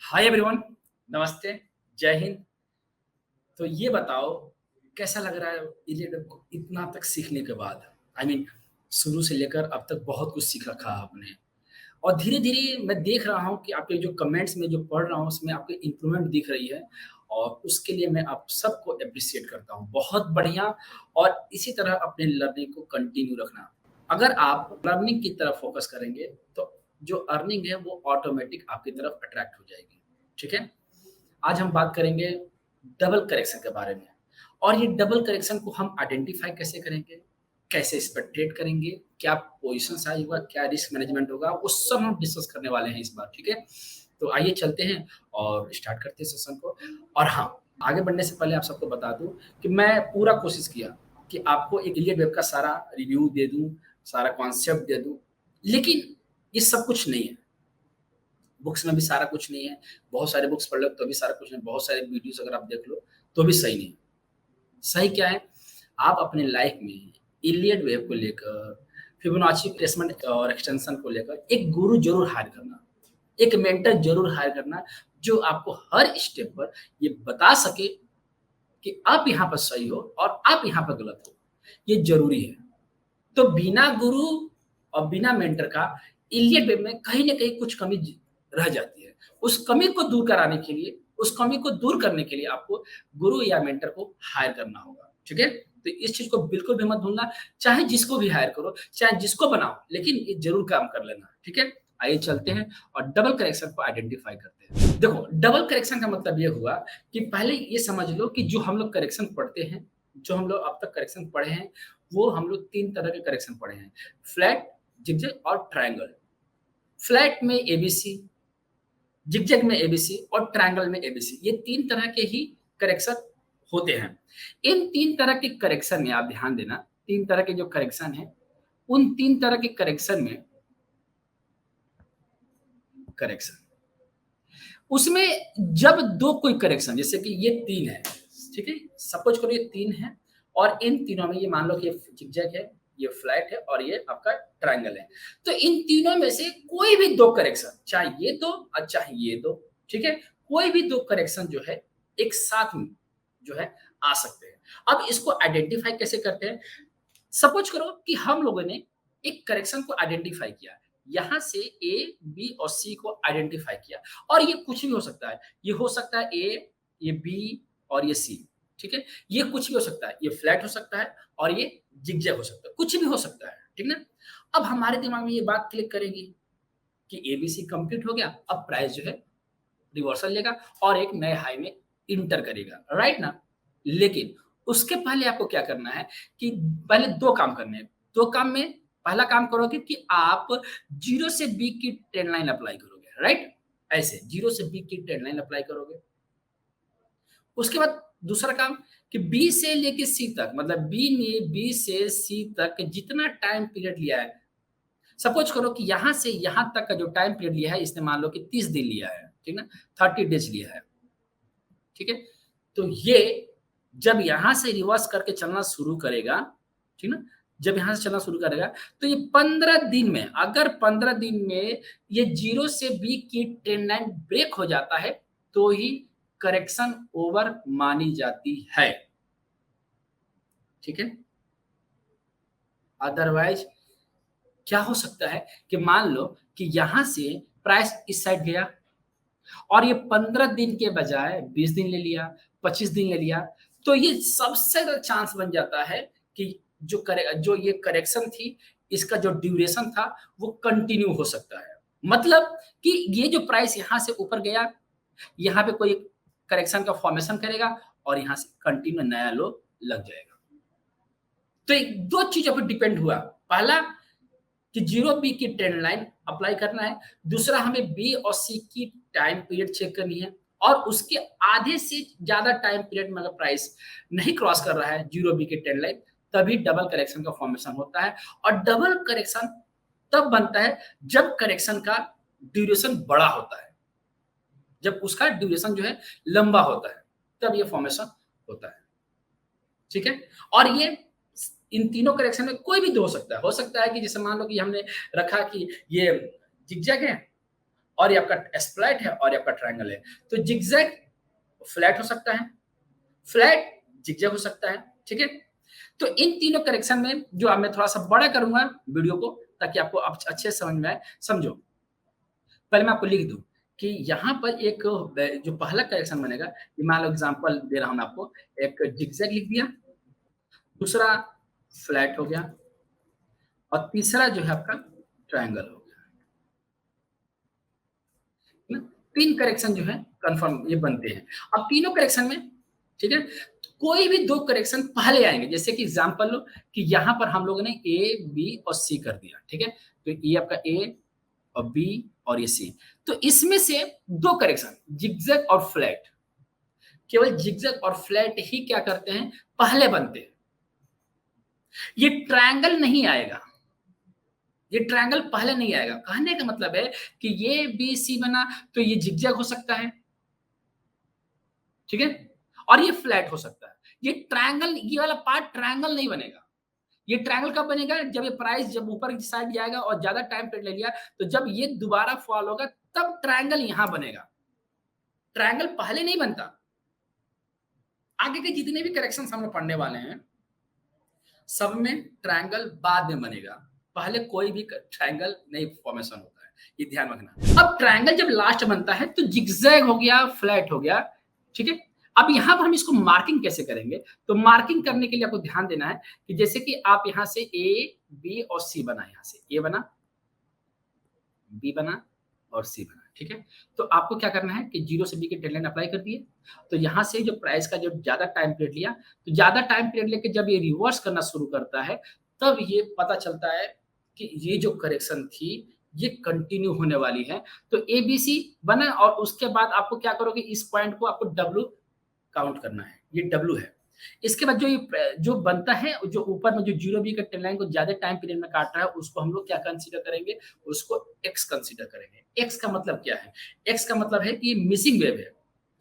Hi everyone, नमस्ते, जय हिंद। तो ये बताओ कैसा लग रहा है इलियड को इतना तक सीखने के बाद? आई मीन शुरू से लेकर अब तक बहुत कुछ सीख रखा है आपने और धीरे-धीरे मैं देख रहा हूँ कि आपके जो कमेंट्स में जो पढ़ रहा हूँ उसमें आपकी इम्प्रूवमेंट दिख रही है और उसके लिए मैं आप सबको एप्रिशिएट करता हूँ। बहुत बढ़िया और इसी तरह अपने लर्निंग को कंटिन्यू रखना। अगर आप लर्निंग की तरफ फ़ोकस करेंगे तो जो अर्निंग है वो ऑटोमैटिक आपकी तरफ अट्रैक्ट हो जाएगी। ठीक है? आज हम बात करेंगे डबल करेक्शन के बारे में और ये डबल करेक्शन को हम आइडेंटिफाई कैसे करेंगे, कैसे इस पर ट्रेड करेंगे, क्या पोजीशन साइज होगा, क्या रिस्क मैनेजमेंट होगा, वो सब हम डिस्कस करने वाले हैं इस बार। ठीक है? तो आइए चलते हैं और स्टार्ट करते हैं सेशन को। और हाँ, आगे बढ़ने से पहले आप सबको बता दूं कि मैं पूरा कोशिश किया कि आपको एक इलियड वेब का सारा रिव्यू दे दूं, सारा कॉन्सेप्ट दे दूं, लेकिन ये सब कुछ नहीं है। बुक्स में भी सारा कुछ नहीं है। बहुत सारे बुक्स पढ़ लो तो भी सारा कुछ नहीं, बहुत सारे वीडियोस अगर आप देख लो तो भी सही नहीं है। सही क्या है? आप अपने लाइफ में इलियड वेव को लेकर, फिबोनाची रिट्रेसमेंट और एक्सटेंशन को लेकर एक गुरु ज़रूर हायर करना, एक मेंटर ज़रूर हायर करना, जो आपको हर स्टेप पर ये बता सके कि आप यहाँ पर सही हो और आप यहाँ पर गलत हो। ये ज़रूरी है। तो बिना गुरु और बिना मेंटर का इलियड वेब में कहीं न कहीं कुछ कमी रह जाती है। उस कमी को दूर कराने के लिए, उस कमी को दूर करने के लिए आपको गुरु या मेंटर को हायर करना होगा। ठीक है? तो इस चीज़ को बिल्कुल भी मत भूलना, चाहे जिसको भी हायर करो, चाहे जिसको बनाओ, लेकिन ये ज़रूर काम कर लेना। ठीक है? आइए चलते हैं और डबल करेक्शन को आइडेंटिफाई करते हैं। देखो, डबल करेक्शन का मतलब ये हुआ कि पहले ये समझ लो कि जो हम लोग करेक्शन पढ़ते हैं, जो हम लोग अब तक करेक्शन पढ़े हैं, वो हम लोग 3 तरह के करेक्शन पढ़े हैं, फ्लैट, ज़िगज़ैग और ट्रायंगल। फ्लैट में एबीसी, ज़िगज़ैग में एबीसी और ट्रायंगल में एबीसी, ये 3 तरह के ही करेक्शन होते हैं। इन 3 तरह के करेक्शन में आप ध्यान देना, 3 तरह के जो करेक्शन हैं, उन 3 तरह के करेक्शन में करेक्शन उसमें जब 2 कोई करेक्शन जैसे कि ये 3 है, ठीक है? सपोज़ करो ये 3 है और इन तीनों में ये मान लो कि ये ज़िगज़ैग है, ये फ्लैट है और ये आपका ट्रायंगल है। तो इन तीनों में से कोई भी 2 करेक्शन, चाहे ये 2 और चाहे ये 2, ठीक है? कोई भी 2 करेक्शन जो है, एक साथ में जो है आ सकते हैं। अब इसको आइडेंटिफ़ाई कैसे करते हैं? सपोज़ करो कि हम लोगों ने एक करेक्शन को आइडेंटिफ़ाई किया। यहाँ से ए, बी और सी को आइडेंटिफ़ाई किया और ये कुछ भी हो सकता है। ये हो सकता है ए, ये बी और ये सी, ठीक है? ये कुछ भी हो सकता है। ये फ्लैट हो सकता है और ये ज़िगज़ैग हो सकता है। कुछ भी हो सकता है, ठीक ना? अब हमारे दिमाग में ये बात क्लिक करेगी कि एबीसी कंप्लीट हो गया, अब प्राइस जो है रिवर्सल लेगा और एक नए हाई में इंटर करेगा, राइट ना? लेकिन उसके पहले आपको क्या करना है कि पहले 2 काम करने हैं। 2 काम में पहला काम करोगे कि आप 0 से बी की ट्रेंड लाइन अप्लाई करोगे, राइट? ऐसे 0 से बी की ट्रेंड लाइन अप्लाई करोगे। उसके बाद दूसरा काम कि बी से लेके सी तक मतलब बी ने बी से सी तक जितना टाइम पीरियड लिया है, सपोज़ करो कि यहाँ से यहाँ तक का जो टाइम पीरियड लिया है, इसने मान लो कि 30 दिन लिया है, ठीक ना? 30 डेज़ लिया है। ठीक है? तो ये जब यहाँ से रिवर्स करके चलना शुरू करेगा, ठीक ना? जब यहाँ से चलना शुरू करेगा, तो ये 15 दिन में अगर 15 दिन में ये 0 से बी की ट्रेंड लाइन ब्रेक हो जाता है, तो ही करेक्शन ओवर मानी जाती है। ठीक है? अदरवाइज़ क्या हो सकता है कि मान लो कि यहाँ से प्राइस इस साइड गया और ये 15 दिन के बजाय 20 दिन ले लिया, 25 दिन ले लिया, तो ये सबसे ज़्यादा चांस बन जाता है कि जो ये करेक्शन थी, इसका जो ड्यूरेशन था, वो कंटिन्यू हो सकता है। मतलब कि ये जो प्राइस यहाँ से ऊपर गया, यहाँ पे कोई करेक्शन का फॉर्मेशन करेगा और यहाँ से कंटिन्यू नया लो लग जाएगा। तो ये 2 चीज़ों पे डिपेंड हुआ। पहला कि 0 बी की ट्रेंड लाइन अप्लाई करना है, दूसरा हमें बी और सी की टाइम पीरियड चेक करनी है और उसके आधे से ज़्यादा टाइम पीरियड में अगर प्राइस नहीं क्रॉस कर रहा है 0 बी की ट्रेंड लाइन, तभी डबल करेक्शन का फॉर्मेशन होता है और डबल करेक्शन तब बनता है जब करेक्शन का ड्यूरेशन बड़ा होता है। जब उसका ड्यूरेशन जो है लंबा होता है, तब ये फॉर्मेशन होता है। ठीक है? और ये इन तीनों करेक्शन में कोई भी 2 हो सकता है। हो सकता है कि जैसे मान लो कि हमने रखा कि ये ज़िगज़ैग है और ये आपका स्प्लैट है और ये आपका ट्रायंगल है। तो जिगजैग फ्लैट हो सकता है, फ्लैट जिगजैग हो सकता है, ठीक है। तो इन तीनों करेक्शन में जो अब मैं थोड़ा सा बड़ा करूंगा वीडियो को ताकि आपको अच्छे से समझ में आए, समझो। पहले मैं आपको लिख दूं कि यहाँ पर एक जो पहला करेक्शन बनेगा, ये मान लो एग्जांपल दे रहा हूं मैं आपको, एक जिगजैग लिख दिया, दूसरा फ्लैट हो गया और तीसरा जो है आपका ट्रायंगल हो गया ना। तीन करेक्शन जो है कंफर्म ये बनते हैं। अब तीनों करेक्शन में, ठीक है, कोई भी दो करेक्शन पहले आएंगे। जैसे कि एग्जांपल लो कि यहाँ पर हम लोगों ने ए बी और सी कर दिया, ठीक है। तो ये आपका ए और बी और ये सी, तो इसमें से दो करेक्शन जिगजैग और फ्लैट, केवल जिगजैग और फ्लैट ही क्या करते हैं, पहले बनते हैं। ये ट्रायंगल नहीं आएगा, ये ट्रायंगल पहले नहीं आएगा। कहने का मतलब है कि ये बी सी बना तो ये जिगजैग हो सकता है, ठीक है, और ये फ्लैट हो सकता है। ये ट्रायंगल, ये वाला पार्ट ट्रायंगल नहीं बनेगा। ये ट्रायंगल कब बनेगा, जब ये प्राइस जब ऊपर की साइड जाएगा और ज्यादा टाइम पीरियड ले लिया, तो जब ये दोबारा फॉल होगा तब ट्रायंगल यहां बनेगा। ट्रायंगल पहले नहीं बनता। आगे के जितने भी करेक्शन हम लोग पढ़ने वाले हैं सब में ट्रायंगल बाद में बनेगा, पहले कोई भी ट्रायंगल नहीं फॉर्मेशन होता है, ये ध्यान रखना। अब ट्रायंगल जब लास्ट बनता है तो जिगजैग हो गया, फ्लैट हो गया, ठीक है। अब यहाँ पर हम इसको मार्किंग कैसे करेंगे, तो मार्किंग करने के लिए आपको ध्यान देना है कि जैसे कि आप यहाँ से ए बी और सी बना, यहाँ से ए बना, बी बना और सी बना, ठीक है। तो आपको क्या करना है कि 0 से बी के डेडलाइन अप्लाई कर दिए। तो यहाँ से जो प्राइस का जो ज़्यादा टाइम पीरियड लिया, तो ज़्यादा टाइम पीरियड लेके जब ये रिवर्स करना शुरू करता है, तब ये पता चलता है कि ये जो करेक्शन थी, ये कंटिन्यू होने वाली है। तो एबीसी बना और उसके बाद आपको क्या करोगे, इस पॉइंट को आपको डब्ल्यू काउंट करना है, ये डब्ल्यू है। इसके बाद जो ये जो बनता है, जो ऊपर में जो 0 बी का ट्रेंड लाइन को ज्यादा टाइम पीरियड में काट रहा है, उसको हम लोग क्या कंसीडर करेंगे, उसको एक्स कंसीडर करेंगे। एक्स का मतलब क्या है, एक्स का मतलब है कि ये मिसिंग वेव है।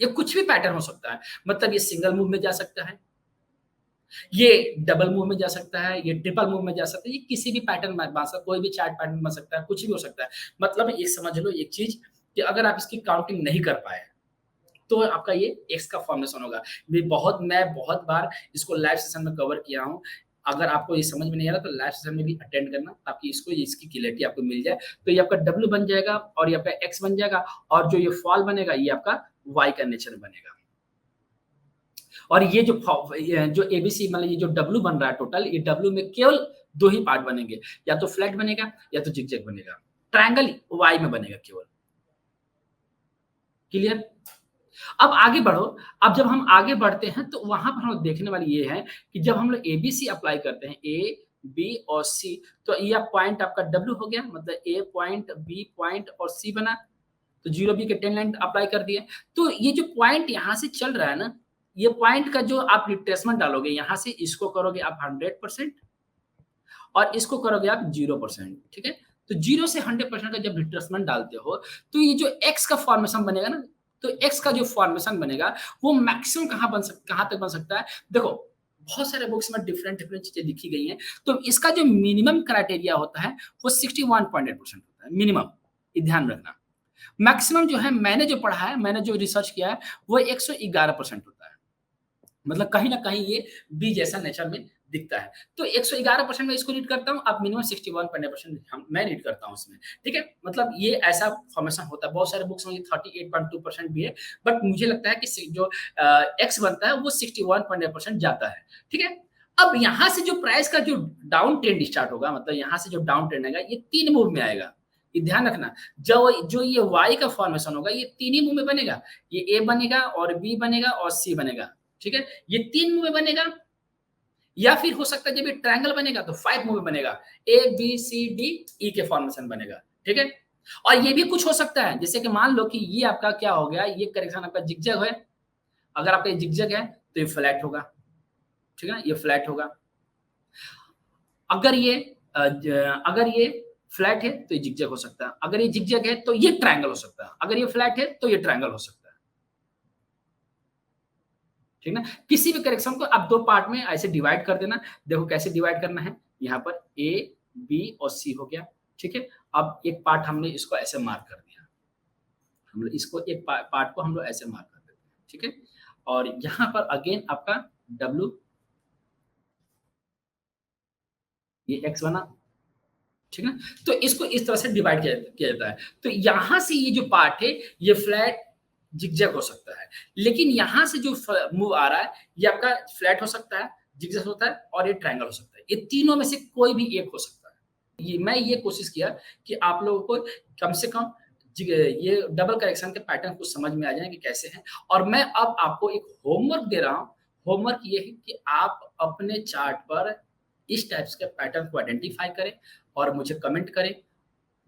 ये कुछ भी पैटर्न हो सकता है, मतलब ये सिंगल मूव में जा सकता है, ये डबल मूव में जा सकता है, ये ट्रिपल मूव में जा सकता है, ये किसी भी पैटर्न में बन सकता है, कोई भी चार्ट पैटर्न बन सकता है, कुछ भी हो सकता है। मतलब ये समझ लो एक चीज कि अगर आप इसकी काउंटिंग नहीं कर पाए तो आपका ये एक्स का फॉर्मेशन होगा। मैं बहुत बार इसको लाइव सेशन में कवर किया हूँ। अगर आपको ये समझ में नहीं आ रहा तो लाइव सेशन में भी अटेंड करना ताकि इसकी क्लियरिटी आपको मिल जाए। तो ये आपका डब्ल्यू बन जाएगा और ये आपका एक्स बन जाएगा और जो ये फॉल बनेगा ये आपका वाई का नेचर बनेगा। और ये जो एबीसी मतलब ये जो डब्ल्यू बन रहा है टोटल, ये डब्ल्यू में केवल दो ही पार्ट बनेंगे, या तो फ्लैट बनेगा या तो जिगजैग बनेगा। ट्रायंगल वाई में बनेगा केवल। क्लियर? अब आगे बढ़ो। अब जब हम आगे बढ़ते हैं तो वहां पर हम देखने वाली ये है कि जब हम लोग एबीसी अप्लाई करते हैं, ए बी और सी, तो ये पॉइंट आपका डब्ल्यू हो गया, मतलब ए पॉइंट बी पॉइंट और सी बना। तो 0 बी के 10 लाइन अप्लाई कर दिए। तो ये जो पॉइंट यहाँ से चल रहा है ना, ये पॉइंट का जो आप रिट्रेसमेंट डालोगे, यहाँ से इसको करोगे आप 100% और इसको करोगे आप 0%, ठीक है। तो 0 से 100% का जब रिट्रेसमेंट डालते हो तो ये जो एक्स का फॉर्मेशन बनेगा ना, तो एक्स का जो फॉर्मेशन बनेगा वो मैक्सिमम कहाँ तक बन सकता है। देखो बहुत सारे बुक्स में डिफरेंट डिफरेंट चीजें लिखी गई हैं। तो इसका जो मिनिमम क्राइटेरिया होता है वो 61.8% होता है मिनिमम, ये ध्यान रखना। मैक्सिमम जो है, मैंने जो पढ़ा है, मैंने जो रिसर्च किया है, वो 111% होता है। मतलब कहीं ना कहीं ये बी जैसा नेचर में दिखता है। तो 111% में इसको रीड करता हूँ, अब मिनिमम 61% मैं रीड करता हूँ उसमें, ठीक है। मतलब ये ऐसा फॉर्मेशन होता है। बहुत सारे बुक्स में 38.2% भी है, बट मुझे लगता है कि जो एक्स बनता है वो 61.8% जाता है, ठीक है। अब यहाँ से जो प्राइस का जो डाउन ट्रेंड स्टार्ट होगा, मतलब यहाँ से जो डाउन ट्रेंड आएगा, ये 3 मूव में आएगा। ये ध्यान रखना, जो ये वाई का फॉर्मेशन होगा ये 3 ही मूव में बनेगा। ये ए बनेगा और बी बनेगा और सी बनेगा, ठीक है। ये 3 मूव में बनेगा, या फिर हो सकता है जब ये ट्रायंगल बनेगा तो 5 मूव में बनेगा, A B C D E के फॉर्मेशन बनेगा, ठीक है। और ये भी कुछ हो सकता है, जैसे कि मान लो कि ये आपका क्या हो गया, ये करेक्शन आपका जिगजैग है। अगर आपका ये जिगजैग है तो ये फ्लैट होगा, ठीक है, ये फ्लैट होगा। अगर ये फ्लैट है तो ये जिगजैग हो सकता है, अगर ये जिगजैग है तो ये ट्रायंगल हो सकता है, अगर ये फ्लैट है तो ये ट्रायंगल हो सकता है, ठीक ना। किसी भी करेक्शन को आप 2 पार्ट में ऐसे डिवाइड कर देना। देखो कैसे डिवाइड करना है, यहाँ पर ए बी और सी हो गया, ठीक है। अब एक पार्ट हमने इसको ऐसे मार्क कर दिया, हम लोग इसको एक पार्ट को हम लोग ऐसे मार्क कर देते हैं, ठीक है? और यहाँ पर अगेन आपका डब्ल्यू ये एक्स बना, ठीक है? तो इसको इस तरह से डिवाइड किया जाता है। तो यहाँ से ये जो पार्ट है, ये फ्लैट ज़िगज़ैग हो सकता है। लेकिन यहाँ से जो मूव आ रहा है, ये आपका फ्लैट हो सकता है, ज़िगज़ैग होता है और ये ट्रायंगल हो सकता है। ये तीनों में से कोई भी एक हो सकता है। मैं ये कोशिश किया कि आप लोगों को कम से कम ये डबल करेक्शन के पैटर्न कुछ समझ में आ जाए कि कैसे हैं। और मैं अब आपको एक होमवर्क दे रहा हूँ। होमवर्क ये है कि आप अपने चार्ट पर इस टाइप्स के पैटर्न को आइडेंटिफ़ाई करें और मुझे कमेंट करें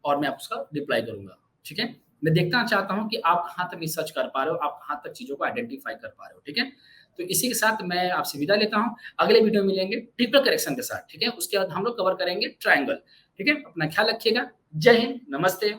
और मैं उसका रिप्लाई करूँगा, ठीक है? मैं देखना चाहता हूँ कि आप कहाँ तक रिसर्च कर पा रहे हो, आप कहाँ तक चीज़ों को आइडेंटिफ़ाई कर पा रहे हो, ठीक है? तो इसी के साथ मैं आपसे विदा लेता हूँ, अगले वीडियो में मिलेंगे ट्रिपल करेक्शन के साथ, ठीक है? उसके बाद हम लोग कवर करेंगे ट्रायंगल, ठीक है? अपना ख्याल रखिएगा, जय हिंद, नमस्ते।